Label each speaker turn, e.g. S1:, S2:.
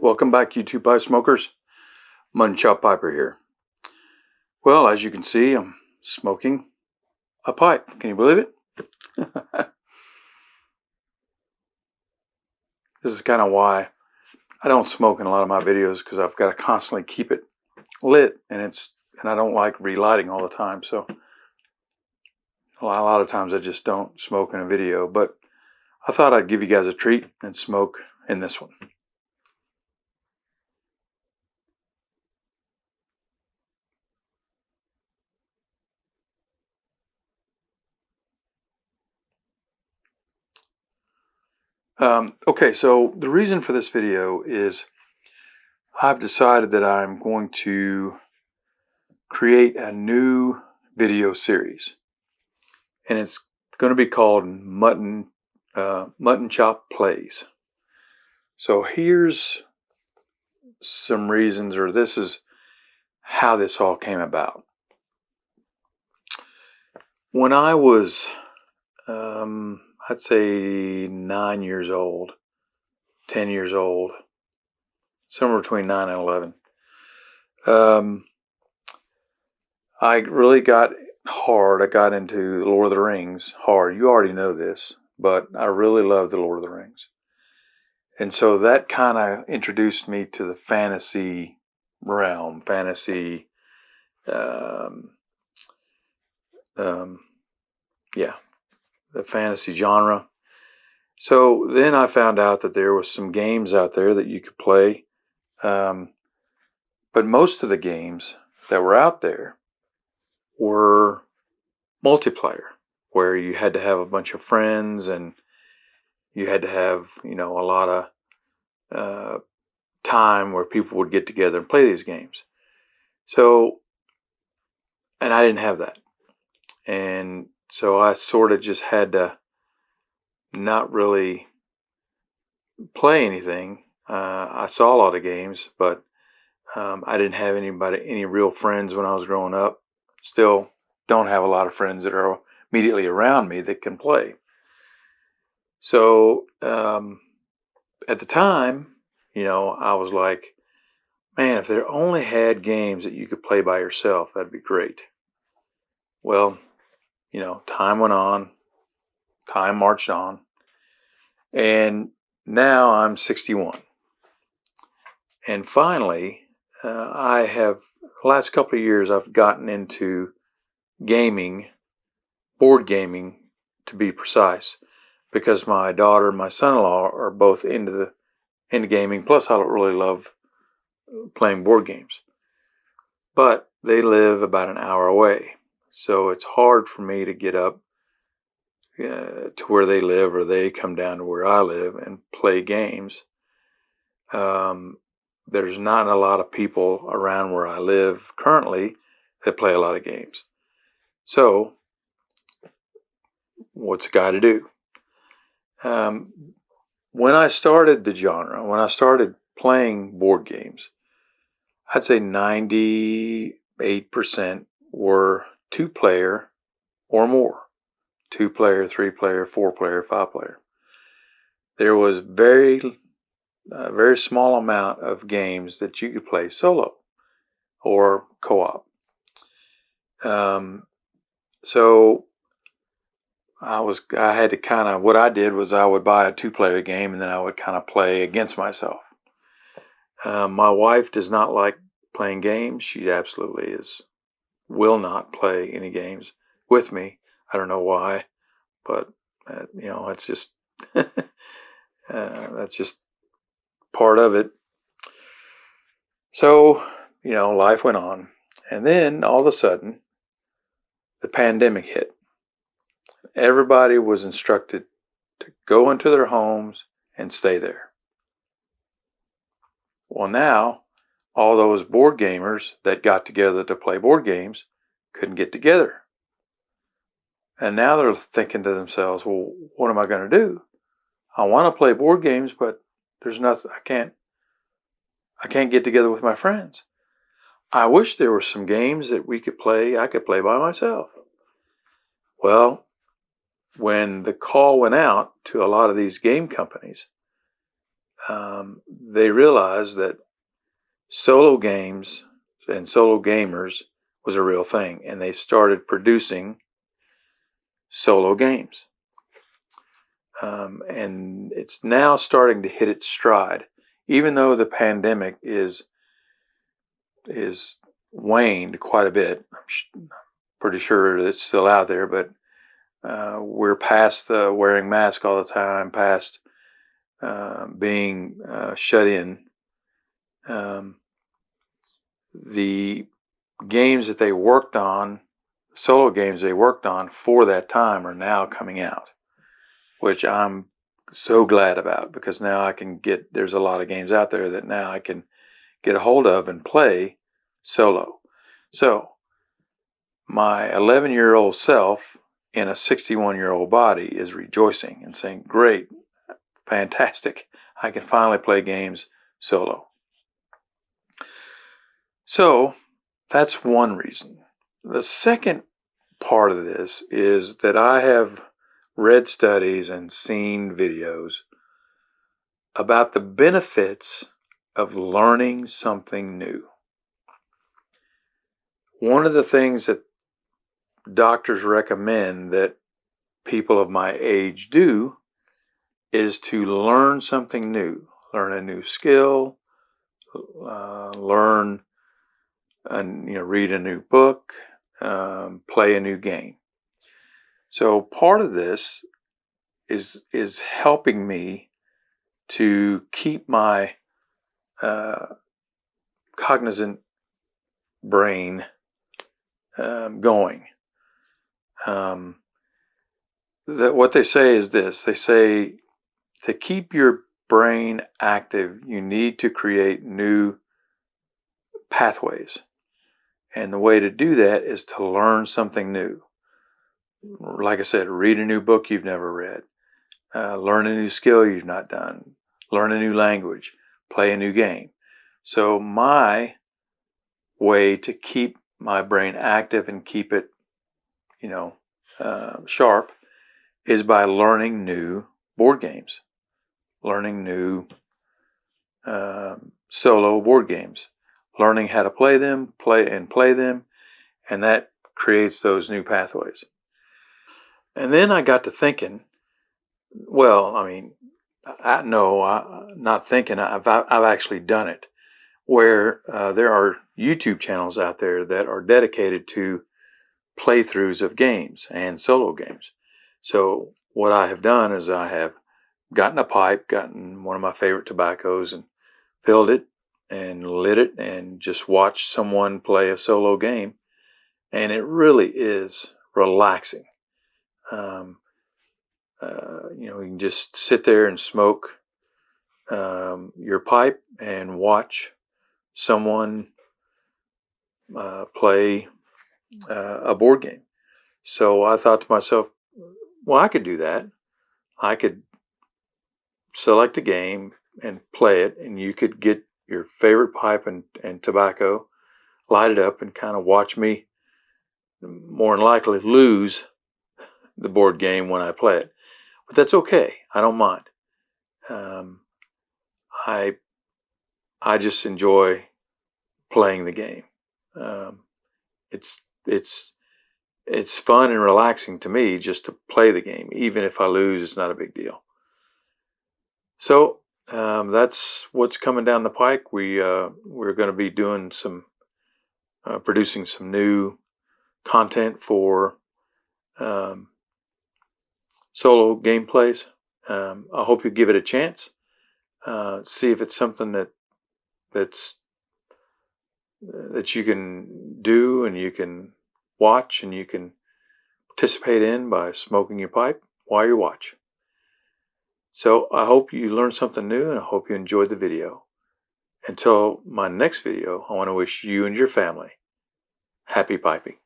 S1: Welcome back, YouTube pipe smokers. Muttnchop Piper here. Well, as you can see, I'm smoking a pipe. Can you believe it? This is kind of why I don't smoke in a lot of my videos, because I've got to constantly keep it lit, and I don't like relighting all the time. So a lot of times I just don't smoke in a video, but I thought I'd give you guys a treat and smoke in this one. Okay, so the reason for this video is I've decided that I'm going to create a new video series, and it's going to be called Muttn-Plays. So here's some reasons, or this is how this all came about. When I was, I'd say 9 years old, 10 years old, somewhere between 9 and 11, I really got hard. I got into the Lord of the Rings hard. You already know this, but I really love the Lord of the Rings. And so that kind of introduced me to the fantasy realm, the fantasy genre. So then I found out that there was some games out there that you could play. But most of the games that were out there were multiplayer, where you had to have a bunch of friends, and you had to have, a lot of time where people would get together and play these games. So, and I didn't have that. And so I sort of just had to not really play anything. I saw a lot of games, but I didn't have any real friends when I was growing up. Still don't have a lot of friends that are immediately around me that can play. So at the time, I was like, man, if there only had games that you could play by yourself, that'd be great. Well, time went on, time marched on, and now I'm 61. And finally, the last couple of years, I've gotten into gaming, board gaming to be precise, because my daughter and my son-in-law are both into gaming. Plus, I don't really love playing board games, but they live about an hour away, so it's hard for me to get up to where they live, or they come down to where I live and play games. There's not a lot of people around where I live currently that play a lot of games. So what's a guy to do? When I started the genre, when I started playing board games, I'd say 98% were 2-player or more. 2-player, 3-player, 4-player, 5-player. There was a very small amount of games that you could play solo or co-op. So I had to what I did was I would buy a 2-player game, and then I would kind of play against myself. My wife does not like playing games. She absolutely will not play any games with me. I don't know why, but it's just that's just part of it. So life went on, and then all of a sudden, the pandemic hit. Everybody was instructed to go into their homes and stay there. Well, now all those board gamers that got together to play board games couldn't get together. And now they're thinking to themselves, well, what am I going to do? I want to play board games, but there's nothing. I can't get together with my friends. I wish there were some games that I could play by myself. Well, when the call went out to a lot of these game companies, they realized that solo games and solo gamers was a real thing, and they started producing solo games. And it's now starting to hit its stride, even though the pandemic is waned quite a bit. I'm pretty sure it's still out there, but we're past the wearing masks all the time, past being shut in. The games that they worked on, solo games they worked on for that time, are now coming out, which I'm so glad about, because now I can there's a lot of games out there that now I can get a hold of and play solo. So my 11-year-old self in a 61-year-old body is rejoicing and saying, great, fantastic, I can finally play games solo. So that's one reason. The second part of this is that I have read studies and seen videos about the benefits of learning something new. One of the things that doctors recommend that people of my age do is to learn something new, learn a new skill, learn and read a new book, play a new game. So part of this is helping me to keep my cognizant brain going. What they say is this. They say to keep your brain active, you need to create new pathways. And the way to do that is to learn something new. Like I said, read a new book you've never read. Learn a new skill you've not done. Learn a new language. Play a new game. So my way to keep my brain active and keep it, sharp is by learning new board games. Learning new solo board games. Learning how to play them, and that creates those new pathways. And then I got to thinking, not thinking, I've actually done it, where there are YouTube channels out there that are dedicated to playthroughs of games and solo games. So what I have done is I have gotten a pipe, gotten one of my favorite tobaccos, and filled it and lit it and just watched someone play a solo game. And it really is relaxing. You can just sit there and smoke your pipe and watch someone play a board game. So I thought to myself, well, I could do that. I could select a game and play it, and you could get your favorite pipe and tobacco, light it up, and kind of watch me more than likely lose the board game when I play it. But that's okay. I don't mind. I just enjoy playing the game. It's fun and relaxing to me just to play the game. Even if I lose, it's not a big deal. So that's what's coming down the pike. We're going to be doing producing some new content for solo gameplays. I hope you give it a chance. See if it's something that you can do and you can watch and you can participate in by smoking your pipe while you watch. So I hope you learned something new, and I hope you enjoyed the video. Until my next video, I want to wish you and your family happy piping.